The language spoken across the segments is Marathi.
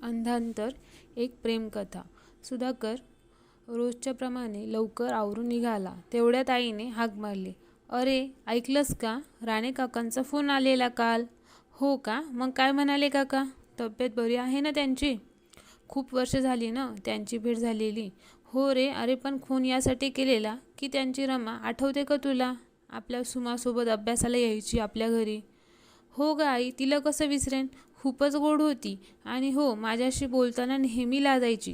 अंधांतर एक प्रेमकथा. सुधाकर रोजच्या प्रमाणे लवकर आवरून निघाला. तेवढ्यात आईने हाक मारली. अरे, ऐकलंस का? राणे काकांचा फोन आलेला काल. हो का? मग काय म्हणाले काका? तब्येत बरी आहे ना त्यांची? खूप वर्ष झाली ना त्यांची भेट झालेली. हो रे. अरे पण फोन यासाठी केलेला की त्यांची रमा आठवते का तुला? आपल्या सुमासोबत अभ्यासाला यायची आपल्या घरी. हो ग आई, तिला कसं विसरेन. खूपच गोड होती. आणि हो, माझ्याशी बोलताना नेहमी लाजायची.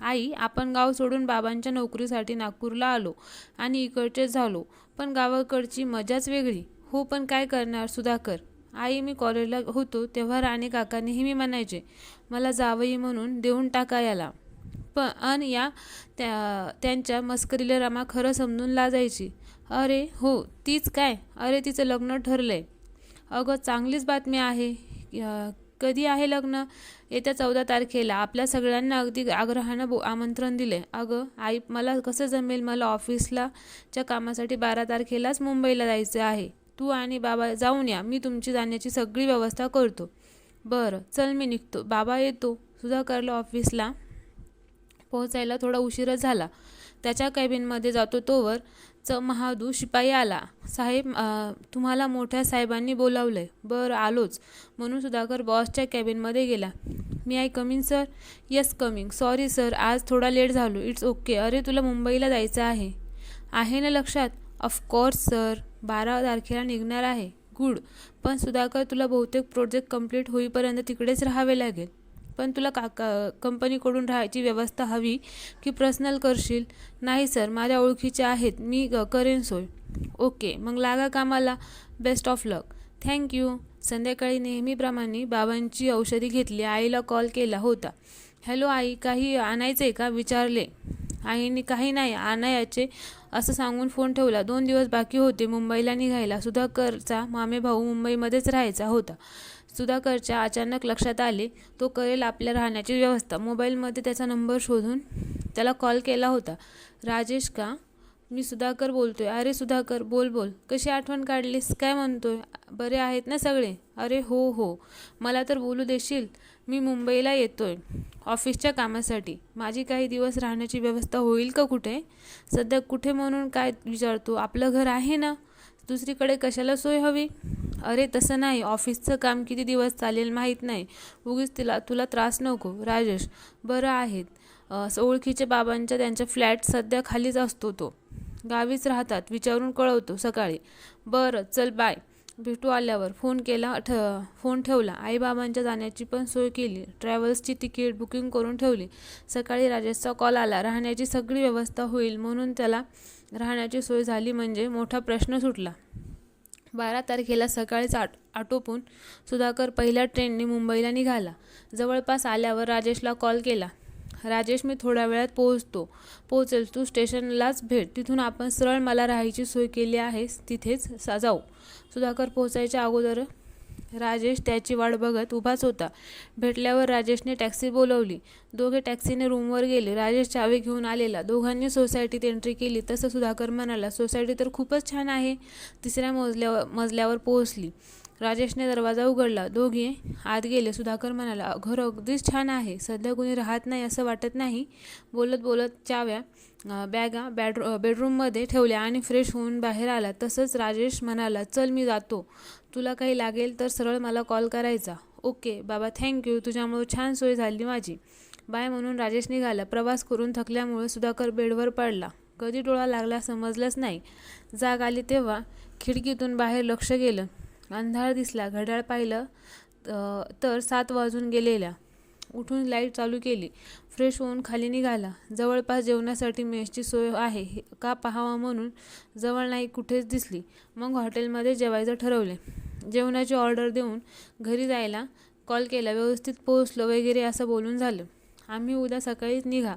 आई, आपण गाव सोडून बाबांच्या नोकरीसाठी नागपूरला आलो आणि इकडचेच झालो. पण गावाकडची मजाच वेगळी. हो, पण काय करणार सुधाकर. आई, मी कॉलेजला होतो तेव्हा राणे काका नेहमी म्हणायचे, मला जावई म्हणून देऊन टाका याला. पण त्यांच्या मस्करीला रमा खरं समजून लाजायची. अरे हो, तीच काय. अरे, तिचं लग्न ठरलंय. अगं, चांगलीच बातमी आहे. कधी आहे लग्न? येत्या 14 तारखेला. आपल्या सगळ्यांना अगदी आग्रहानं आमंत्रण दिले. अगं आई, मला कसं जमेल. मला ऑफिसला च्या कामासाठी 12 तारखेलाच मुंबईला जायचं आहे. तू आणि बाबा जाऊन या. मी तुमची जाण्याची सगळी व्यवस्था करतो. बरं, चल मी निघतो. बाबा येतो. सुधाकरला ऑफिसला पोहोचायला थोडा उशीरच झाला. त्याच्या कॅबिनमध्ये जातो तोवर महादू शिपाई आला. साहेब, तुम्हाला मोठ्या साहेबांनी बोलावलंय. बरं, आलोच, म्हणून सुधाकर बॉसच्या कॅबिनमध्ये गेला. May I coming sir? Yes, coming. Sorry sir, आज थोडा लेट झालो. It's okay. अरे, तुला मुंबईला जायचं आहे? आहे ना लक्षात? Of course sir. 12 तारखेला निघणार आहे. गुड. पण सुधाकर, तुला बहुतेक प्रोजेक्ट कंप्लीट होईपर्यंत तिकडेच राहावे लागेल. पण तुला कंपनीकडून राहायची व्यवस्था हवी की पर्सनल करशील? नाही सर, माझ्या ओळखीचे आहेत. मी करेन सोय. ओके, मग लागा कामाला. Best of luck. थँक्यू. संध्याकाळी नेहमीप्रमाणे बाबांची औषधी घेतली. आईला कॉल केला होता. हॅलो आई, काही आणायचं आहे का? विचारले. आईने काही नाही आणायचे असं सांगून फोन ठेवला. 2 दिवस बाकी होते मुंबईला निघायला. सुधाकरचा मामेभाऊ मुंबईमध्येच राहायचा होता. सुधाकरच्या अचानक लक्षात आले, तो करेल आपल्या राहण्याची व्यवस्था. मोबाईलमध्ये त्याचा नंबर शोधून त्याला कॉल केला होता. राजेश का? मी सुधाकर बोलतोय. अरे सुधाकर, बोल. कशी आठवण काढलीस? काय म्हणतोय? बरे आहेत ना सगळे? अरे हो. मला तर बोलू देशील? मी मुंबईला येतोय ऑफिसच्या कामासाठी. माझी काही दिवस राहण्याची व्यवस्था होईल का कुठे? सध्या कुठे म्हणून काय विचारतो? आपलं घर आहे ना. दुसरीकडे कशाला सोय हवी? अरे तसं नाही. ऑफिसचं काम किती दिवस चालेल माहीत नाही. उगीच तुला त्रास नको. राजेश, बरं आहेत. ओळखीचे बाबांच्या त्यांच्या फ्लॅट सध्या खालीच असतो. तो गावीच राहतात. विचारून कळवतो सकाळी. बरं, चल बाय. भेटू आल्यावर. फोन ठेवला. आईबाबांच्या जाण्याची पण सोय केली. ट्रॅव्हल्सची तिकीट बुकिंग करून ठेवली. सकाळी राजेशचा कॉल आला. राहण्याची सगळी व्यवस्था होईल म्हणून. त्याला राहण्याची सोय झाली म्हणजे मोठा प्रश्न सुटला. 12 तारखेला सकाळीच आटोपून सुधाकर पहिल्या ट्रेनने मुंबईला निघाला. जवळपास आल्यावर राजेशला कॉल केला. राजेश, मी थोड्या वेळात पोहोचेल. तू स्टेशनलाच भेट. तिथून आपण सरळ मला राहायची सोय केली आहे तिथेच जाऊ. सुधाकर पोहोचायच्या अगोदर राजेश त्याची वाट बघत उभाच होता. भेटल्यावर राजेशने टॅक्सी बोलवली. दोघे टॅक्सीने रूमवर गेले. राजेश चावी घेऊन आलेला. दोघांनी सोसायटीत एंट्री केली. तसं सुधाकर म्हणाला, सोसायटी तर खूपच छान आहे. 3ऱ्या मजल्यावर पोहोचली. राजेशने दरवाजा उघडला. दोघे आत गेले. सुधाकर म्हणाला, घर अगदीच छान आहे. सध्या कुणी राहत नाही असं वाटत नाही. बोलत चाव्या बॅगा बेडरूममध्ये ठेवल्या आणि फ्रेश होऊन बाहेर आला. तसंच राजेश म्हणाला, चल मी जातो. तुला काही लागेल तर सरळ मला कॉल करायचा. ओके बाबा, थँक्यू. तुझ्यामुळे छान सोय झाली माझी. बाय म्हणून राजेश निघाला. प्रवास करून थकल्यामुळे सुधाकर बेडवर पडला. कधी डोळा लागला समजलंच नाही. जाग आली तेव्हा खिडकीतून बाहेर लक्ष गेलं. अंधार दिसला. घड्याळ पाहिलं तर 7 वाजून गेलेल्या. उठून लाईट चालू केली. फ्रेश होऊन खाली निघाला. जवळपास जेवणासाठी मेसची सोय आहे का पाहावं म्हणून जवळ नाही कुठेच दिसली. मग हॉटेलमध्ये जेवायचं ठरवले. जेवणाची ऑर्डर देऊन घरी जायला कॉल केला. व्यवस्थित पोहोचलो वगैरे असं बोलून झालं. आम्ही उद्या सकाळीच निघा.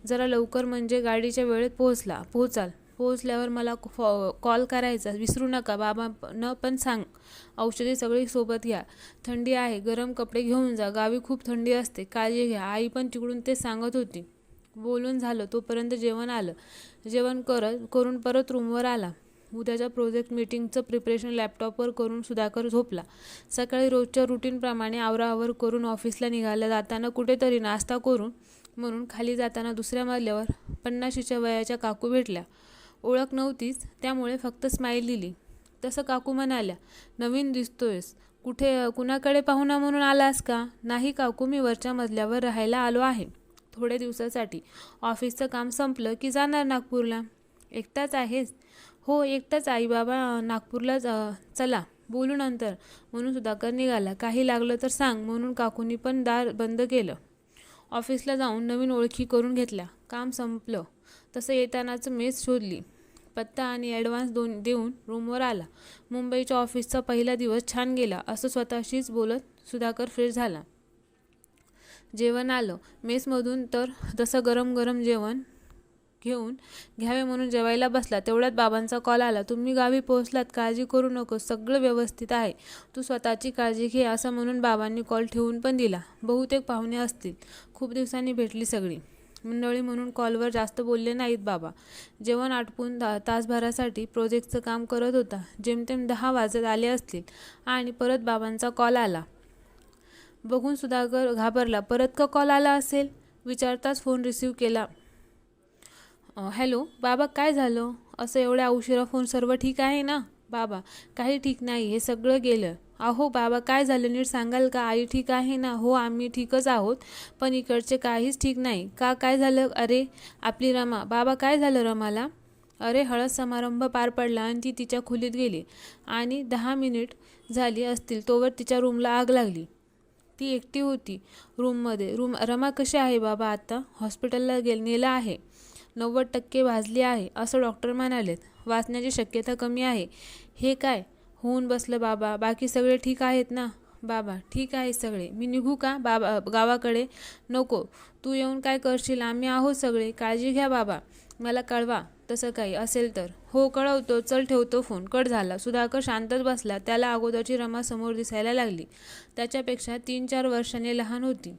जरा लवकर म्हणजे गाडीच्या वेळेत पोहोचाल. पोहोचल्यावर मला कॉल करायचा विसरू नका. बाबांना पण सांग. औषधी सगळी सोबत घ्या. थंडी आहे. गरम कपडे घेऊन जा. गावी खूप थंडी असते. काळजी घ्या. आई पण तिकडून ते सांगत होती. बोलून झालं तोपर्यंत जेवण आलं. जेवण करून परत रूमवर आला. उद्याच्या प्रोजेक्ट मीटिंगचं प्रिपरेशन लॅपटॉपवर करून सुधाकर झोपला. सकाळी रोजच्या रुटीनप्रमाणे आवराआवर करून ऑफिसला निघाला. जाताना कुठेतरी नाश्ता करून म्हणून खाली जाताना दुसऱ्या मजल्यावर 50शीच्या वयाच्या काकू भेटल्या. ओळख नव्हतीच, त्यामुळे फक्त स्माईल दिली. तसं काकू म्हणाल्या, नवीन दिसतोयस, कुणाकडे पाहुणा म्हणून आलास का? नाही काकू, मी वरच्या मजल्यावर राहायला आलो आहे थोड्या दिवसासाठी. ऑफिसचं काम संपलं की जाणार नागपूरला. एकटाच आहेस? हो एकटाच. आई बाबा नागपूरला चला बोलू नंतर म्हणून सुधाकर निघाला. काही लागलं तर सांग म्हणून काकूंनी पण दार बंद केलं. ऑफिसला जाऊन नवीन ओळखी करून घेतल्या. काम संपलं तसं येतानाच मेस शोधली. पत्ता आणि ॲडव्हान्स देऊन रूमवर आला. मुंबईच्या ऑफिसचा पहिला दिवस छान गेला असं स्वतःशीच बोलत सुधाकर फ्रेश झाला. जेवण आलं मेसमधून तर तसं गरम गरम जेवण घेऊन घ्यावे म्हणून जेवायला बसला. तेवढ्यात बाबांचा कॉल आला. तुम्ही गावी पोहोचलात, काळजी करू नको, सगळं व्यवस्थित आहे, तू स्वतःची काळजी घे असं म्हणून बाबांनी कॉल ठेवून पण दिला. बहुतेक पाहुणे असतील, खूप दिवसांनी भेटली सगळी मंडळी म्हणून कॉलवर जास्त बोलले नाहीत बाबा. जेवण आटपून तासभरासाठी प्रोजेक्टचं काम करत होता. जेमतेम 10 वाजत आले असतील आणि परत बाबांचा कॉल आला. बघून सुधाकर घाबरला. परत का कॉल आला असेल विचारताच फोन रिसीव केला. हॅलो बाबा, काय झालं असं एवढ्या उशिरा फोन? सर्व ठीक आहे ना? बाबा, काही ठीक नाही, हे सगळं गेलं. अहो बाबा, काय झालं नीट सांगाल का? आई ठीक आहे ना? हो आम्ही ठीकच आहोत, पण इकडचे काहीच ठीक नाही. का, काय झालं? अरे आपली रमा. बाबा, काय झालं रमाला? अरे हळद समारंभ पार पडला आणि ती तिच्या खोलीत गेली आणि 10 मिनिट झाली असतील तोवर तिच्या रूमला आग लागली. ती एकटी होती रूममध्ये. रमा कशी आहे बाबा आता? हॉस्पिटलला नेलं आहे, 90% भाजली आहे असं डॉक्टर म्हणालेत. वाचण्याची शक्यता कमी आहे. हे काय होऊन बसलं बाबा? बाकी सगळे ठीक आहेत ना? बाबा, ठीक आहे सगळे. मी निघू का बाबा गावाकडे? नको, तू येऊन काय करशील? आम्ही आहोत सगळे, काळजी घ्या बाबा, मला कळवा तसं काही असेल तर. हो कळवतो, चल ठेवतो फोन. कट झाला. सुधाकर शांतच बसला. त्याला अगोदरची रमा समोर दिसायला लागली. त्याच्यापेक्षा 3-4 वर्षांनी लहान होती.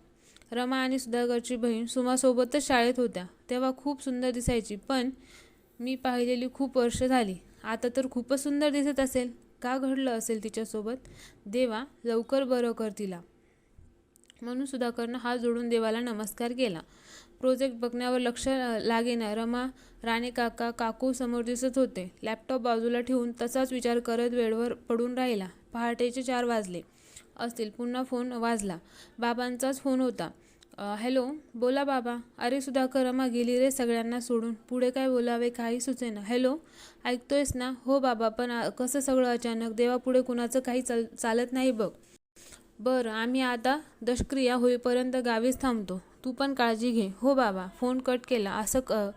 रमा आणि सुधाकरची बहीण सुमासोबतच शाळेत होत्या. तेव्हा खूप सुंदर दिसायची, पण मी पाहिलेली खूप वर्ष झाली. आता तर खूपच सुंदर दिसत असेल. का घडलं असेल तिच्यासोबत? देवा लवकर बरं कर तिला म्हणून सुधाकरनं हात जोडून देवाला नमस्कार केला. प्रोजेक्ट बघण्यावर लक्ष लागेना. रमा, राणे काकू समोर दिसत होते. लॅपटॉप बाजूला ठेवून तसाच विचार करत वेळवर पडून राहिला. पहाटेचे 4 वाजले असतील. पुन्हा फोन वाजला. बाबांचाच फोन होता. हॅलो, बोला बाबा. अरे सुधाकर, रमा गेली रे सगळ्यांना सोडून. पुढे काय बोलावे काही सुचेना. हॅलो, ऐकतोयस ना? हो बाबा, पण कसं सगळं अचानक? देवापुढे कुणाचं काही चालत नाही बघ. बरं, आम्ही आता दशक्रिया होईपर्यंत गावीच थांबतो, तू पण काळजी घे. हो बाबा. फोन कट केला. असं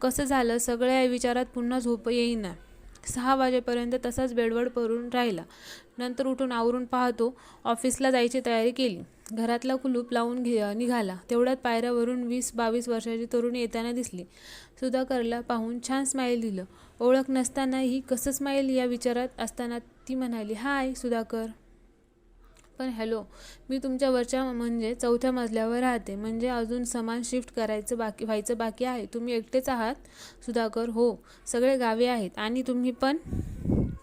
कसं झालं? सगळ्या विचारात पुन्हा झोप येईना. 6 वाजेपर्यंत तसाच बेडवर पडून राहिला. नंतर उठून आवरून पाहतो ऑफिसला जायची तयारी केली. घरातला कुलूप लावून निघाला. तेवढ्यात पायऱ्यावरून 20-22 वर्षाची तरुणी येताना दिसली. सुधाकरला पाहून छान स्माईल दिलं. ओळख नसतानाही कसं स्माईल या विचारात असताना ती म्हणाली, हाय सुधाकर. पण हॅलो, मी तुमच्या वरच्या म्हणजे 4थ्या मजल्यावर राहते. म्हणजे अजून सामान शिफ्ट व्हायचं बाकी आहे. तुम्ही एकटेच आहात? सुधाकर, हो सगळे गावी आहेत. आणि तुम्ही पण?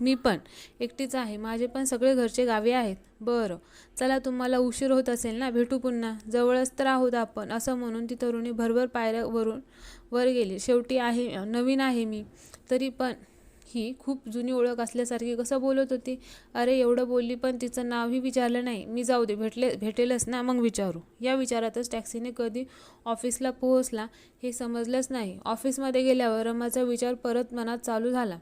मी पण एकटीच आहे. माझे पण सगळे घरचे गावी आहेत. बरं चला, तुम्हाला उशीर होत असेल ना, भेटू पुन्हा, जवळच तर आहोत आपण असं म्हणून ती तरुणी भरभर पायऱ्यावरून वर गेली. शेवटी नवीन आहे मी, तरी पण ही खूप जुनी ओळख असल्यासारखी कसं बोलत होती. अरे एवढं बोलली पण तिचं नावही विचारलं नाही. मी जाऊ दे, भेटेलच ना मग विचारू. या विचारातच टॅक्सीने कधी ऑफिसला पोहोचला हे समजलंच नाही. ऑफिसमध्ये गेल्यावर रमाचा विचार परत मनात चालू झाला.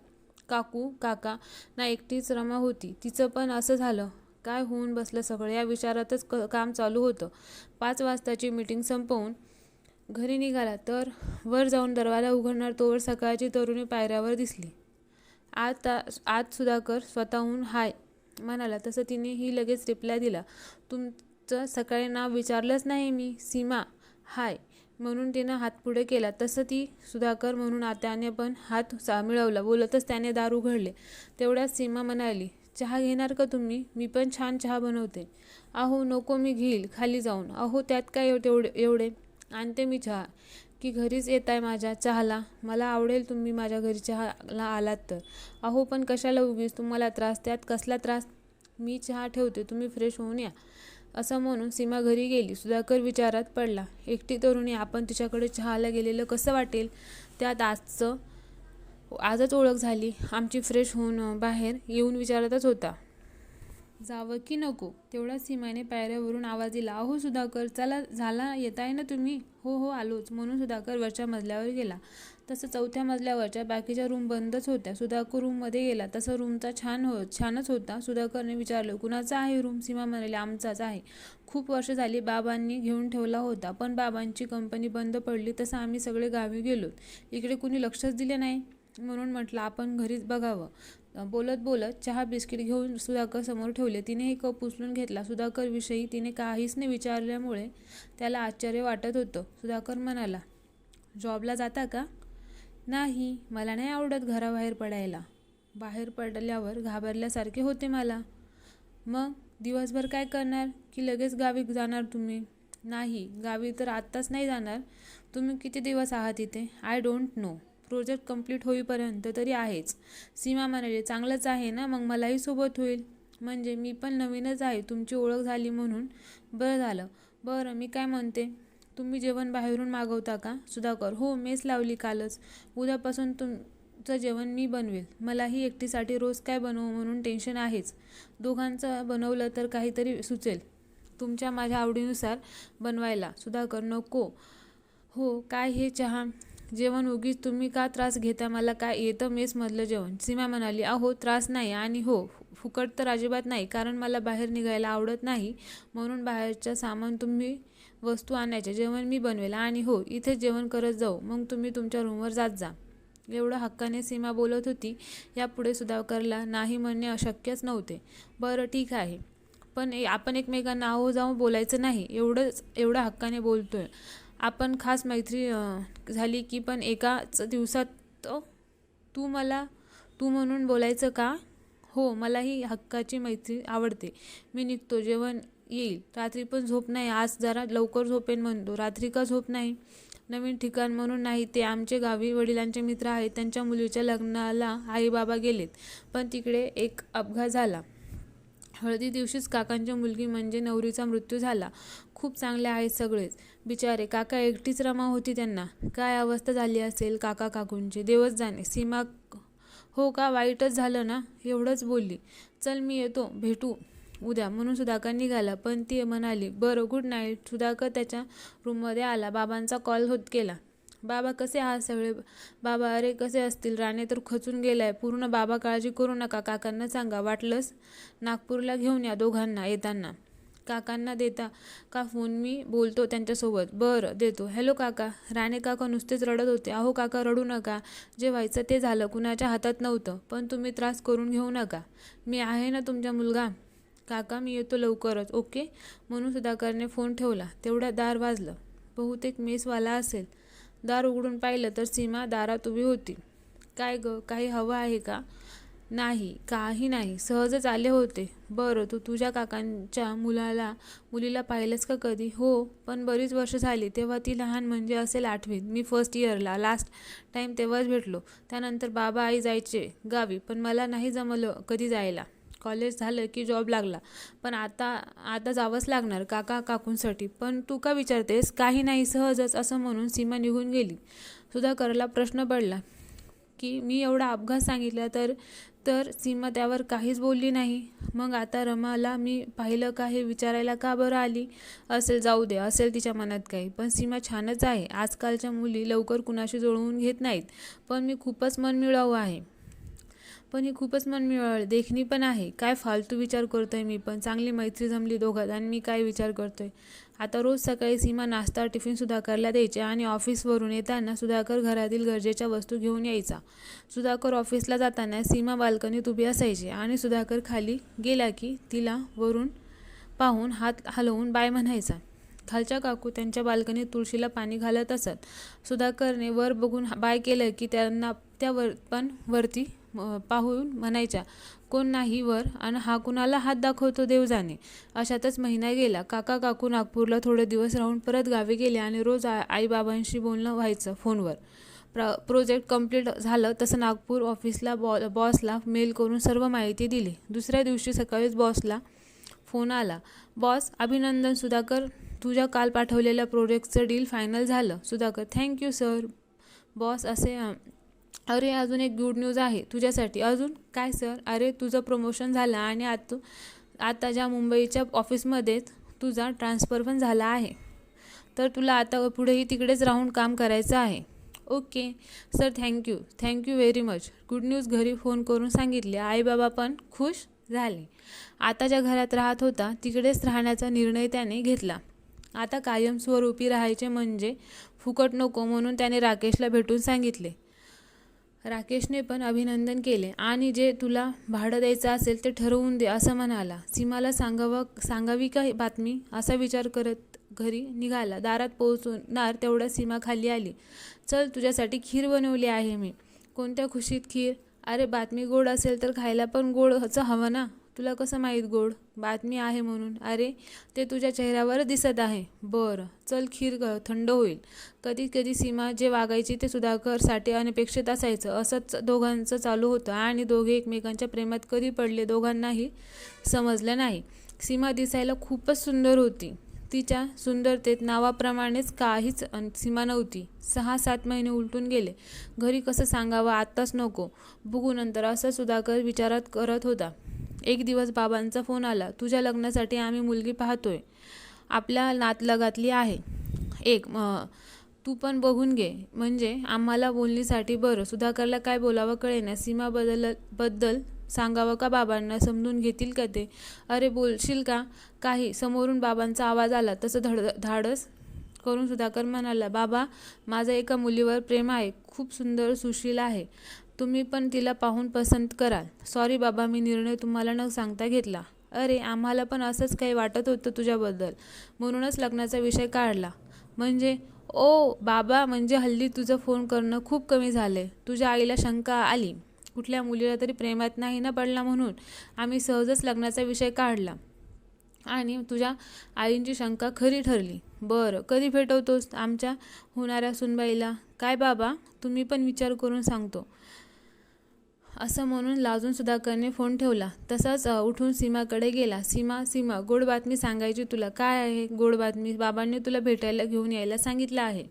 काकू काका ना एकटीच रमा होती. तिचं पण असं झालं काय होऊन बसलं सगळं या विचारातच काम चालू होतं. 5 वाजताची मीटिंग संपवून घरी निघाला तर वर जाऊन दरवाजा उघडणार तोवर सकाळची तरुणी पायऱ्यावर दिसली. आज सुधाकर स्वतःहून हाय म्हणाला तसं तिनेही लगेच रिप्लाय दिला. तुमचं सकाळी नाव विचारलंच नाही मी. सीमा, हाय म्हणून तिनं हात पुढे केला. तसं ती सुधाकर म्हणून त्याने पण हात मिळवला. बोलतच त्याने दार उघडले. तेवढ्यात सीमा म्हणाली, चहा घेणार का तुम्ही? मी पण छान चहा बनवते. अहो नको, मी घेईल खाली जाऊन. अहो त्यात काय एवढे, आणते मी चहा. की घरीच येत आहे माझ्या चहाला? मला आवडेल तुम्ही माझ्या घरी चहाला आलात तर. अहो पण कशाला उगीच तुम्हाला त्रास? त्यात कसला त्रास? मी चहा ठेवते, तुम्ही फ्रेश होऊन या. असं म्हणून सीमा घरी गेली. सुधाकर विचारात पडला. एकटी तरुणी, आपण तिच्याकडे चहाला गेलेलं कसं वाटेल? त्यात आजच ओळख झाली आमची. फ्रेश होऊन बाहेर येऊन विचारतच होता, जावं की नको? तेवढ्यात सीमाने पायऱ्यावरून आवाज दिला, अहो सुधाकर, चला, झाला, येताय ना तुम्ही? हो हो आलोच, म्हणून सुधाकर वरच्या मजल्यावर गेला. तसं चौथ्या मजल्यावरच्या बाकीच्या रूम बंदच होत्या. सुधाकर रूममध्ये गेला. तसा रूमचा छानच होता. सुधाकरने विचारलं, कुणाचा आहे रूम? सीमा म्हणाली, आमचाच आहे. खूप वर्ष झाली बाबांनी घेऊन ठेवला होता, पण बाबांची कंपनी बंद पडली. तसं आम्ही सगळे गावी गेलोत. इकडे कुणी लक्षच दिले नाही, म्हणून म्हटलं आपण घरीच बघावं. बोलत बोलत चहा बिस्किट घेऊन सुधाकर समोर ठेवले. तिनेही कप उचलून घेतला. सुधाकर विषयी तिने काहीच नाही विचारल्यामुळे त्याला आश्चर्य वाटत होतं. सुधाकर म्हणाला, जॉबला जाता का? नाही, मला नाही आवडत घराबाहेर पडायला. बाहेर पडल्यावर घाबरल्यासारखे होते मला. मग दिवसभर काय करणार? की लगेच गावी जाणार तुम्ही? नाही, गावी तर आत्ताच नाही जाणार. तुम्ही किती दिवस आहात इथे? I don't know. Project complete होईपर्यंत तरी आहेच. सीमा म्हणाली, चांगलंच आहे ना, मग मलाही सोबत होईल. म्हणजे मी पण नवीनच आहे, तुमची ओळख झाली म्हणून बरं झालं. बरं, मी काय म्हणते, तुम्ही जेवण बाहेरून मागवता का? सुधाकर, हो, मेस लावली कालच. उद्यापासून तुमचं जेवण मी बनवेल. मलाही एकटीसाठी रोज काय बनवू म्हणून टेन्शन आहेच. दोघांचं बनवलं तर काहीतरी सुचेल तुमच्या माझ्या आवडीनुसार बनवायला. सुधाकर, नको हो, काय हे चहा जेवण उगीच तुम्ही का त्रास घेता? मला काय येतं मेसमधलं जेवण? सीमा म्हणाली, अहो त्रास नाही, आणि हो, फुकट तर अजिबात नाही, कारण मला बाहेर निघायला आवडत नाही, म्हणून बाहेरच्या सामान तुम्ही वस्तू आणायच्या, जेवण मी बनवेल, आणि हो, इथेच जेवण करत जाऊ, मग तुम्ही तुमच्या रूमवर जात जा. एवढं हक्काने सीमा बोलत होती. यापुढे सुधाकरला नाही म्हणणे अशक्यच नव्हते. बरं ठीक आहे, पण आपण एकमेकांना आहो जाऊन बोलायचं नाही. एवढ्या हक्काने बोलतोय आपण, खास मैत्री झाली की, पण एकाच दिवसात तू मला तू म्हणून बोलायचं का? हो, मलाही हक्काची मैत्री आवडते. मी निघतो, जेवण येईल. रात्री पण झोप नाही. आज जरा लवकर झोपेन म्हणतो. रात्री का झोप नाही? नवीन ठिकाण म्हणून नाही, ते आमचे गावी वडिलांचे मित्र आहेत. त्यांच्या मुलीच्या लग्नाला आई बाबा गेलेत, पण तिकडे एक अपघात झाला. हळदी दिवशीच काकांच्या मुलगी म्हणजे नवरीचा मृत्यू झाला. खूप चांगले आहेत सगळेच. बिचारे काका, एकटीच रमा होती त्यांना. काय अवस्था झाली असेल काका काकूंची, देवच जाणे. सीमा, हो का, वाईटच झालं ना? एवढंच बोलली. चल मी येतो, भेटू उद्या, म्हणून सुधाकर निघाला. पण ती म्हणाली, बरं, गुड नाईट. सुधाकर त्याच्या रूममध्ये आला. बाबांचा कॉल होत गेला. बाबा, कसे आहात सगळे? बाबा, अरे कसे असतील, राणे तर खचून गेलाय पूर्ण. बाबा, काळजी करू नका, काकांना सांगा, वाटलंच नागपूरला घेऊन या दोघांना येताना. काकांना देता का फोन? मी बोलतो त्यांच्यासोबत. बरं, देतो. हॅलो काका. राणे काका नुसतेच रडत होते. अहो काका, रडू नका, जे व्हायचं ते झालं, कुणाच्या हातात नव्हतं, पण तुम्ही त्रास करून घेऊ नका. मी आहे ना तुमचा मुलगा. काका, मी येतो लवकरच. ओके, म्हणून सुधाकरने फोन ठेवला. तेवढ्यात दार वाजलं. बहुतेक मेसवाला असेल. दार उघडून पाहिलं तर सीमा दारात उभी होती. काय ग, काही हवं आहे का? नाही, काही नाही, सहजच आले होते. बरं, तू तुझ्या काकांच्या मुलीला पाहिलंस का कधी? हो, पण बरीच वर्ष झाली. तेव्हा ती लहान, म्हणजे असेल 8वीत. मी फर्स्ट इयरला. लास्ट टाईम तेव्हाच भेटलो. त्यानंतर बाबा आई जायचे गावी, पण मला नाही जमलं कधी जायला. कॉलेज झालं की जॉब लागला, पण आता जावंच लागणार काका काकूंसाठी. पण तू का विचारतेस? काही नाही, सहजच, असं म्हणून सीमा निघून गेली. सुधाकरला प्रश्न पडला की मी एवढा अपघात सांगितला तर सीमा त्यावर काहीच बोलली नाही. मग आता रमाला मी पाहिलं का हे विचारायला का बरं आली असेल? जाऊ दे, असेल तिच्या मनात काही. पण सीमा छानच आहे. आजकालच्या मुली लवकर कुणाशी जुळवून घेत नाहीत. पण ही खूपच मनमिळावू देखणी पण आहे. काय फालतू विचार करतोय मी पण. चांगली मैत्री जमली दोघात, आणि मी काय विचार करतोय. आता रोज सकाळी सीमा नाश्ता टिफिन सुधाकरला द्यायचे, आणि ऑफिसवरून येताना सुधाकर घरातील गरजेच्या वस्तू घेऊन यायचा. सुधाकर ऑफिसला जाताना सीमा बाल्कनीत उभी असायची, आणि सुधाकर खाली गेला की तिला वरून पाहून हात हलवून बाय म्हणायचा. खालच्या काकू त्यांच्या बाल्कनीत तुळशीला पाणी घालत असत. सुधाकरने वर बघून बाय केलं की त्यांना पण वरती पाहून म्हणायच्या, कोण नाही वर आणि हा कुणाला हात दाखवतो देव जाणे. अशातच महिना गेला. काका काकू नागपूरला थोडे दिवस राहून परत गावी गेले आणि रोज आईबाबांशी बोलणं व्हायचं फोनवर. प्रोजेक्ट कंप्लीट झालं तसं नागपूर ऑफिसला बॉसला मेल करून सर्व माहिती दिली. दुसऱ्या दिवशी सकाळीच बॉसला फोन आला. बॉस, अभिनंदन सुधाकर, तुझ्या काल पाठवलेल्या प्रोजेक्टचं डील फायनल झालं. Sudhakar, thank you sir. बॉस असे, अरे अजून एक गुड न्यूज आहे तुझ्यासाठी. अजून काय सर? अरे तुझं प्रमोशन झालं आणि आता ज्या मुंबईच्या ऑफिसमध्ये तुझा ट्रान्सफर पण झाला आहे, तर तुला आता पुढेही तिकडेच राहून काम करायचं आहे. Okay sir, thank you very much. Good news घरी फोन करून सांगितले. आईबाबा पण खुश झाले. आता ज्या घरात राहत होता तिकडेच राहण्याचा निर्णय त्याने घेतला. आता कायमस्वरूपी राहायचे म्हणजे फुकट नको, म्हणून त्याने राकेशला भेटून सांगितले. राकेशने पण अभिनंदन केले आणि जे तुला भाडं द्यायचं असेल ते ठरवून दे असं म्हणाला. सीमाला सांगावी का बातमी असा विचार करत घरी निघाला. दारात पोहोचणार तेवढ्या सीमा खाली आली. चल, तुझ्यासाठी खीर बनवली आहे मी. कोणत्या खुशीत खीर? अरे बातमी गोड असेल तर खायला पण गोडचं हवं ना. तुला कसं माहीत गोड बातमी आहे म्हणून? अरे ते तुझ्या चेहऱ्यावर दिसत आहे. बरं चल, खीर थंड होईल. कधी कधी सीमा जे वागायची ते सुधाकरसाठी अनपेक्षित असायचं. असंच दोघांचं चालू होतं आणि दोघे एकमेकांच्या प्रेमात कधी पडले दोघांनाही समजलं नाही. सीमा दिसायला खूपच सुंदर होती. तिच्या सुंदरतेत नावाप्रमाणेच काहीच सीमा नव्हती. 6-7 महिने उलटून गेले. घरी कसं सांगावं, आत्ताच नको, बघू नंतर, असं सुधाकर विचारात करत होता. एक दिवस बाबांचा फोन आला. तुझ्या लग्नासाठी आम्ही मुलगी पाहतोय. आपल्या नातलगातली आहे एक, तू पण बघून घे, म्हणजे आम्हाला बोलणीसाठी. बरं. सुधाकरला काय बोलावं कळेना. सीमा बद्दल सांगावं का बाबांना? समजून घेतील का ते? अरे बोलशील का काही? समोरून बाबांचा आवाज आला. तसं धाडस करून सुधाकर म्हणाला, बाबा, माझं एका मुलीवर प्रेम आहे. खूप सुंदर, सुशील आहे. तुम्ही पण तिला पाहून पसंत कराल. सॉरी बाबा, मी निर्णय तुम्हाला न सांगता घेतला. अरे आम्हाला पण असंच काही वाटत होतं तुझ्याबद्दल, म्हणूनच लग्नाचा विषय काढला. म्हणजे ओ बाबा, म्हणजे हल्ली तुझं फोन करणं खूप कमी झालंय. तुझ्या आईला शंका आली कुठल्या मुलीला तरी प्रेमात नाही ना पडला, म्हणून आम्ही सहजच लग्नाचा विषय काढला आणि तुझ्या आईंची शंका खरी ठरली. बरं, कधी भेटवतोस आमच्या होणाऱ्या सुनबाईला? काय बाबा, तुम्ही पण विचार करून सांगतो, असं म्हणून लाजून सुधाकरने फोन ठेवला. तसाच उठून सीमाकडे गेला. सीमा, गोड बातमी सांगायची तुला. काय आहे गोड बातमी? बाबांनी तुला भेटायला घेऊन यायला सांगितलं आहे.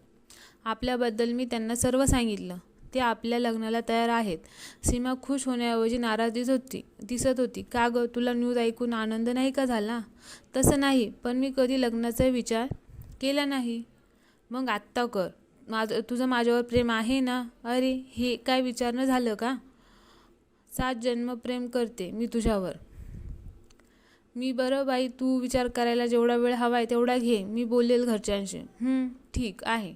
आपल्याबद्दल मी त्यांना सर्व सांगितलं. ते आपल्या लग्नाला तयार आहेत. सीमा खुश होण्याऐवजी नाराज दिसत होती. का गं, तुला न्यूज ऐकून आनंद नाही का झाला? तसं नाही, पण मी कधी लग्नाचा विचार केला नाही. मग आत्ता कर. तुझं माझ्यावर प्रेम आहे ना? अरे हे काय विचारणं झालं का? 7 जन्म प्रेम करते मी तुझ्यावर. मी बरं बाई, तू विचार करायला जेवढा वेळ हवाय तेवढा घे. मी बोलेल घरच्यांशी. ठीक आहे.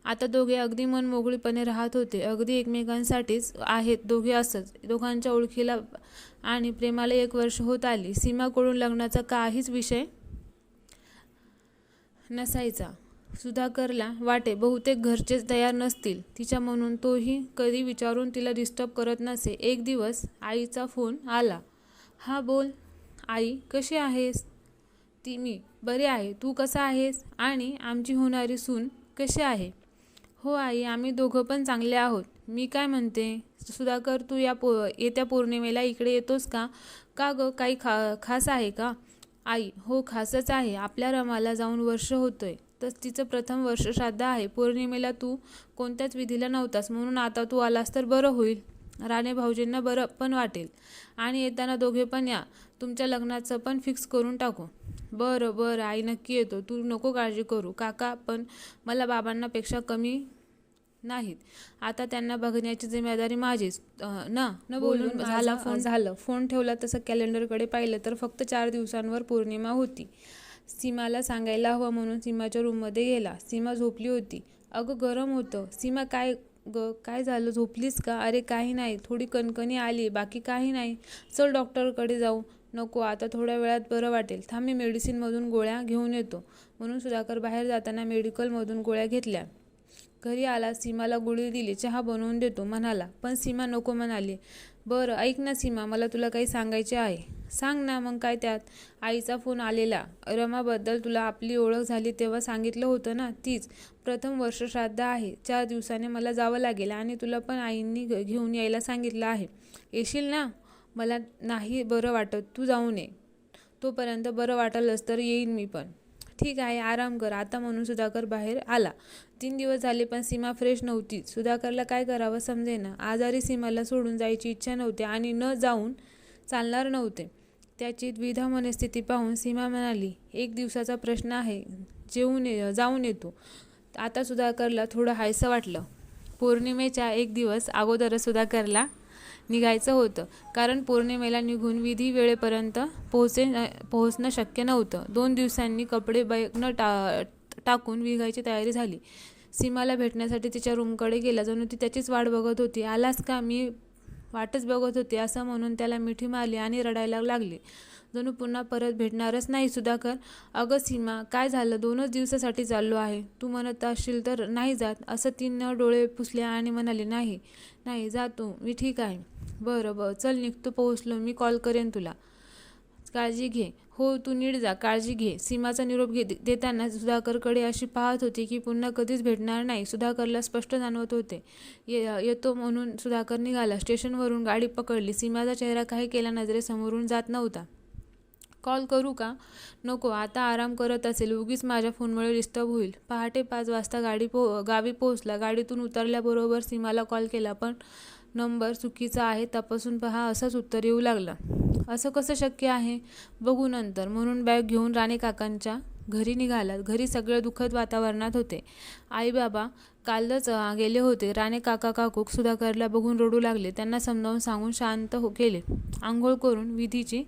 आता दोघे अगदी मनमोकळीपणे राहत होते. अगदी एकमेकांसाठीच आहेत दोघे. असंच दोघांच्या ओळखीला आणि प्रेमाला 1 वर्ष होत आली. सीमाकडून लग्नाचा काहीच विषय नसायचा. सुधाकरला वाटे बहुतेक घरचेच तयार नसतील तिच्या म्हणून तोही कधी विचारून तिला डिस्टर्ब करत नसे. एक दिवस आईचा फोन आला. हा बोल. आई, कशी आहेस? मी बरे आहे. तू कसा आहेस? आणि आमची होणारी सून कशी आहे? हो आई, आम्ही दोघं पण चांगले आहोत. मी काय म्हणते सुधाकर, तू येत्या पौर्णिमेला इकडे येतोस का? का गं, काही खास आहे का? आई, हो खासच आहे. आपल्या रमाला जाऊन वर्ष होतंय. तर तिचं प्रथम वर्ष श्राद्ध आहे. पौर्णिमेला तू कोणत्याच विधीला नव्हतास, म्हणून आता तू आलास तर बरं होईल. राणे भाऊजींना बरं पण वाटेल आणि येताना दोघे पण या. तुमच्या लग्नाचं पण फिक्स करून टाकू. बरं आई, नक्की येतो. तू नको काळजी करू. काका पण मला बाबांनापेक्षा कमी नाहीत. आता त्यांना बघण्याची जिम्मेदारी माझीच न बोलून झालं. फोन ठेवला. तसं कॅलेंडरकडे पाहिलं तर फक्त 4 दिवसांवर पौर्णिमा होती. सीमाला सांगायला हवं म्हणून सीमाच्या रूममध्ये गेला. सीमा झोपली होती. अगं गरम होतं. सीमा, काय झालं, झोपलीस का? अरे काही नाही, थोडी कणकणी आली, बाकी काही नाही. चल डॉक्टरकडे जाऊ. नको, आता थोड्या वेळात बरं वाटेल. थांब, मी मेडिसिनमधून गोळ्या घेऊन येतो. म्हणून सुधाकर बाहेर जाताना मेडिकलमधून गोळ्या घेतल्या. घरी आला, सीमाला गोळी दिली. चहा बनवून देतो म्हणाला, पण सीमा नको म्हणाली. बरं ऐक ना सीमा, मला तुला काही सांगायचे आहे. सांग ना. मग काय त्यात. आईचा फोन आलेला. रमाबद्दल तुला आपली ओळख झाली तेव्हा सांगितलं होतं ना, तीच. प्रथम वर्ष श्राद्ध आहे. 4 दिवसाने मला जावं लागेल आणि तुला पण आईंनी घेऊन यायला सांगितलं आहे. येशील ना. मला नाही बरं वाटत, तू जाऊन ये. तोपर्यंत बरं वाटलंच तर येईन मी पण. ठीक आहे, आराम कर आता, म्हणून सुधाकर बाहेर आला. 3 दिवस झाले पण सीमा फ्रेश नव्हती. सुधाकरला काय करावं समजेना. आजारी सीमाला सोडून जायची इच्छा नव्हती आणि न जाऊन चालणार नव्हते. त्याची द्विधा मनस्थिती पाहून सीमा म्हणाली, 1 दिवसाचा प्रश्न आहे, जाऊन येतो. आता सुधाकरला थोडं हायसं वाटलं. पौर्णिमेच्या 1 दिवस अगोदरच सुधाकरला निघायचं होतं, कारण पौर्णिमेला निघून विधी वेळेपर्यंत पोहोचणं शक्य नव्हतं. 2 दिवसांनी कपडे बॅगनं टाकून निघायची तयारी झाली. सीमाला भेटण्यासाठी तिच्या रूमकडे गेला. जणू ती त्याचीच वाट बघत होती. आलास का, मी वाटच बघत होते असं म्हणून त्याला मिठी मारली आणि रडायला लागली. जणू पुन्हा परत भेटणारच नाही. सुधाकर, अगं सीमा, काय झालं. 2च दिवसासाठी चाललो आहे. तू म्हणत असशील तर नाही जात. असं तिनं डोळे पुसले आणि म्हणाले, नाही जातो मी, ठीक आहे. बरं चल निघतो, पोहोचलो मी कॉल करेन तुला. काळजी घे. हो, तू नीट जा, काळजी घे. सीमाचा निरोप देताना सुधाकरकडे अशी पाहत होती की पुन्हा कधीच भेटणार नाही. सुधाकरला स्पष्ट जाणवत होते. येतो म्हणून सुधाकर निघाला. स्टेशनवरून गाडी पकडली. सीमाचा चेहरा काही केला नजरेसमोरून जात नव्हता. कॉल करू का. नको, आता आराम करत असेल. उगीच माझ्या फोनमुळे डिस्टर्ब होईल. पहाटे 5 वाजता गावी पोहोचला. गाडीतून उतरल्याबरोबर सीमाला कॉल केला, पण नंबर चुकीचा आहे, तपासून पहा, असंच उत्तर येऊ लागलं. असं कसं शक्य आहे, बघू नंतर, म्हणून बॅग घेऊन राणे काकांच्या घरी निघाला. घरी सगळे दुःखद वातावरणात होते. आई बाबा कालच गेले होते. राणे काकू सुधाकरला बघून रडू लागले. त्यांना समजावून सांगून शांत केले. आंघोळ करून विधीची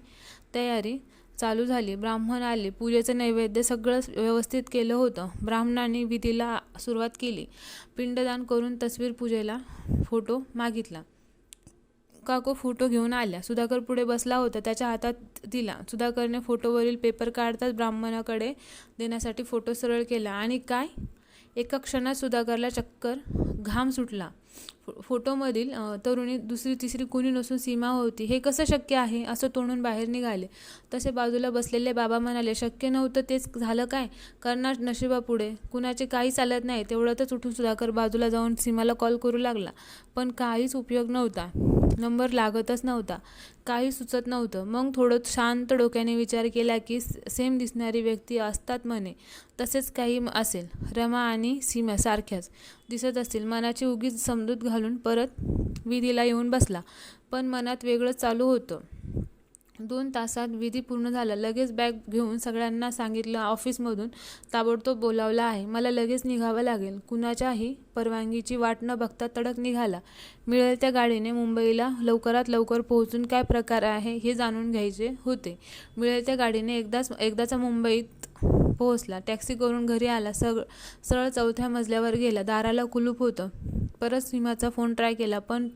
तयारी चालू झाली. ब्राह्मण आले. पूजेचं नैवेद्य सगळं व्यवस्थित केलं होतं. ब्राह्मणांनी विधीला सुरुवात केली. पिंडदान करून तसवीर पूजेला फोटो मागितला. काकू फोटो घेऊन आल्या. सुधाकर पुढे बसला होता. त्याच्या हातात दिला. सुधाकरने फोटोवरील पेपर काढताच ब्राह्मणाकडे देण्यासाठी फोटो सरळ केला. आणि काय, एका क्षणात सुधाकरला चक्कर घाम सुटला. फोटोमधील तरुणी दुसरी तिसरी कुणी नसून सीमा होती. हे कसं शक्य आहे, असं तोंडून बाहेर निघाले. तसे बाजूला बसलेले बाबा म्हणाले, शक्य नव्हतं तेच झालं काय करणार, नशिबापुढे कुणाचे काही चालत नाही. तेवढ्यातच उठून सुधाकर बाजूला जाऊन सीमाला कॉल करू लागला, पण काहीच उपयोग नव्हता. नंबर लागतच नव्हता. काही सुचत नव्हतं. मग थोडं शांत डोक्याने विचार केला की सेम दिसणारी व्यक्ती असतात म्हणे, तसेच काही असेल. रमा आणि सीमा सारख्याच दिसत असतील. मनाची उगीच समजूत घालून परत विधीला येऊन बसला, पण मनात वेगळंच चालू होतं. 2 तासात विधी पूर्ण झाला. लगेच बॅग घेऊन सगळ्यांना सांगितलं, ऑफिसमधून ताबडतोब बोलावलं आहे, मला लगेच निघावं लागेल. कुणाच्याही परवानगीची वाट न बघता तडक निघाला. मिळेल त्या गाडीने मुंबईला लवकरात लवकर पोहोचून काय प्रकार आहे हे जाणून घ्यायचे होते. मिळेल त्या गाडीने एकदाचा मुंबईत पोहोचला. टॅक्सी करून घरी आला. सरळ 4थ्या मजल्यावर गेला. दाराला कुलूप होतं. परत सीमाचा फोन ट्राय केला, पण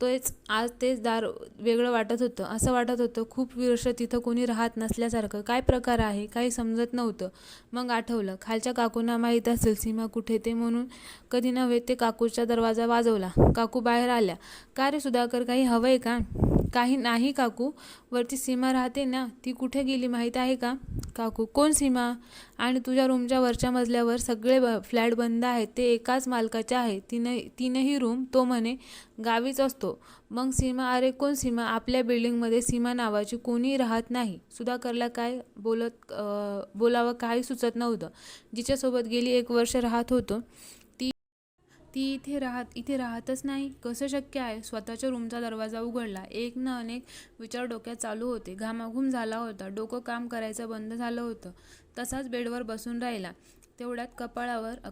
तोच आज तेच दार वेगळं वाटत होतं. असं वाटत होतं खूप वर्ष तिथं कोणी राहत नसल्यासारखं. काय प्रकार आहे, काही समजत नव्हतं. मग आठवलं, खालच्या काकूंना माहीत असेल सीमा कुठे ते, म्हणून कधी नव्हे ते काकूचा दरवाजा वाजवला. काकू बाहेर आल्या. का रे सुधाकर, काही हवंय का. काही नाही काकू, वरती सीमा राहते ना, ती कुठे गेली माहीत आहे का. काकू, कोण सीमा. आणि तुझ्या रूमच्या वरच्या मजल्यावर सगळे फ्लॅट बंद आहेत, ते एकाच मालकाचे आहे. तीनही रूम तो म्हणे गावीच असतो. मग सीमा, अरे कोण सीमा, आपल्या बिल्डिंगमध्ये सीमा नावाची कोणी राहत नाही. सुधाकरला काय बोलावं काही सुचत नव्हतं. जिच्यासोबत गेली 1 वर्ष राहत होतो ती इथे राहतच नाही, कसं शक्य आहे. स्वतःच्या रूमचा दरवाजा उघडला. एक न अनेक विचार डोक्यात चालू होते. घामाघूम झाला होता. डोकं काम करायचं बंद झालं होतं. तसाच बेडवर बसून राहिला. तेवढ्यात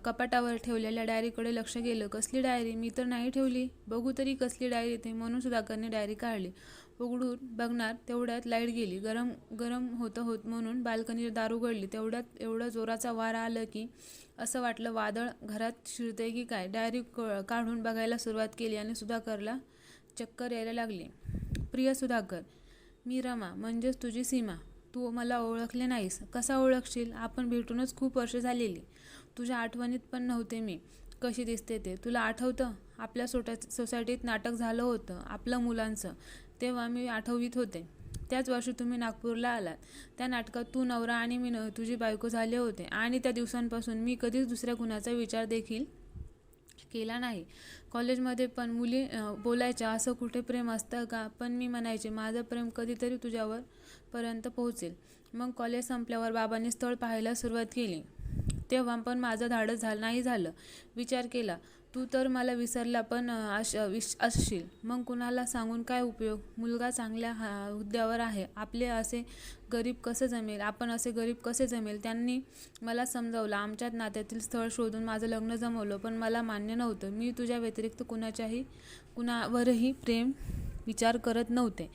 कपाटावर ठेवलेल्या डायरीकडे लक्ष गेलं. कसली डायरी, मी तर नाही ठेवली. बघू तरी कसली डायरी ते, म्हणून सुधाकरने डायरी काढली. उघडून बघणार तेवढ्यात लाईट गेली. गरम होतं म्हणून बाल्कनीची दार उघडली. तेवढ्यात एवढं जोराचा वारा आलं की असं वाटलं वादळ घरात शिरतंय की काय. डायरी काढून बघायला सुरुवात केली आणि सुधाकरला चक्कर यायला लागली. प्रिय सुधाकर, मी रमा, म्हणजेच तुझी सीमा. तू मला ओळखले नाहीस. कसा ओळखशील? आपण भेटूनच खूप वर्ष झालेली. तुझ्या आठवणीत पण नव्हते मी कशी दिसते ते. तुला आठवतं आपल्या सोसायटीत नाटक झालं होतं आपलं मुलांचं. तेव्हा मी 8वीत होते. त्याच वर्षी तुम्ही नागपूरला आलात. त्या नाटकात तू नवरा आणि मी तुझी बायको झाले होते. आणि त्या दिवसांपासून मी कधीच दुसऱ्या कुणाचा विचार देखील केला नाही. कॉलेजमध्ये पण मुली बोलायच्या असं कुठे प्रेम असतं का? पण मी म्हणायचे माझं प्रेम कधीतरी तुझ्यावर पर्यंत पोहोचेल. मग कॉलेज संपल्यावर बाबांनी स्थळ पाहायला सुरुवात केली. तेव्हा पण माझं धाडस नाही झालं. विचार केला तू तर मला विसरला पण असशील. मग कुणाला सांगून काय उपयोग? मुलगा चांगल्या हुद्द्यावर आहे. आपण असे गरीब कसे जमेल? त्यांनी मला समजावलं. आमच्यात नात्यातील स्थळ शोधून माझं लग्न जमवलं. पण मला मान्य नव्हतं. मी तुझ्या व्यतिरिक्त कुणावरही प्रेम विचार करत नव्हते.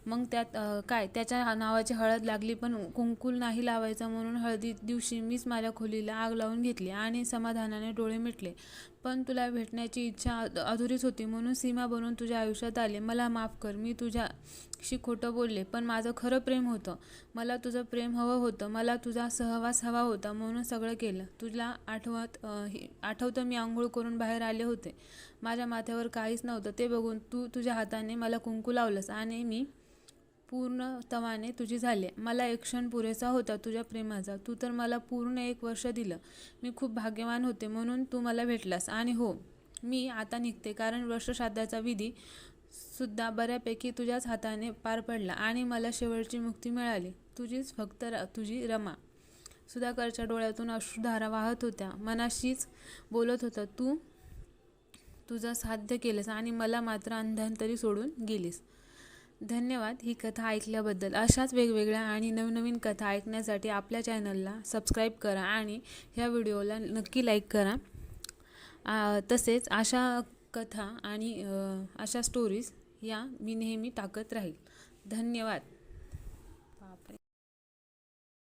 मग त्यात काय? त्याच्या नावाची हळद लागली पण कुंकू नाही लावायचा म्हणून हळदी दिवशी मीच माझ्या खोलीला आग लावून घेतली आणि समाधानाने डोळे मिटले. पण तुला भेटण्याची इच्छा अधुरीच होती म्हणून सीमा बनून तुझ्या आयुष्यात आले. मला माफ कर. मी तुझ्याशी खोटं बोलले. पण माझं खरं प्रेम होतं. मला तुझं प्रेम हवं होतं. मला तुझा सहवास हवा होता म्हणून सगळं केलं. तुला आठवतं मी आंघोळ करून बाहेर आले होते. माझ्या माथ्यावर काहीच नव्हतं. ते बघून तू तुझ्या हाताने मला कुंकू लावलंस आणि मी पूर्ण तवाने तुझी झाले. मला एक क्षण पुरेसा होता तुझ्या प्रेमाचा. तू तर मला पूर्ण 1 वर्ष दिलं. मी खूप भाग्यवान होते म्हणून तू मला भेटलास. आणि हो, मी आता निघते कारण वर्षश्राद्धाचा विधी सुद्धा बऱ्यापैकी तुझ्याच हाताने पार पडला आणि मला शेवटची मुक्ती मिळाली. तुझीच फक्त तुझी रमा. सुधाकरच्या डोळ्यातून अश्रुधारा वाहत होत्या. मनाशीच बोलत होता तू तुझं साध्य केलंस आणि मला मात्र अंधांतरी सोडून गेलीस. धन्यवाद ही कथा ऐकल्याबद्दल. अशाच वेगवेगळ्या आणि नवनवीन कथा ऐकण्यासाठी आपल्या चॅनलला सबस्क्राईब करा आणि ह्या व्हिडिओला नक्की लाईक करा. तसेच अशा कथा आणि अशा स्टोरीज या मी नेहमी टाकत राहील. धन्यवाद.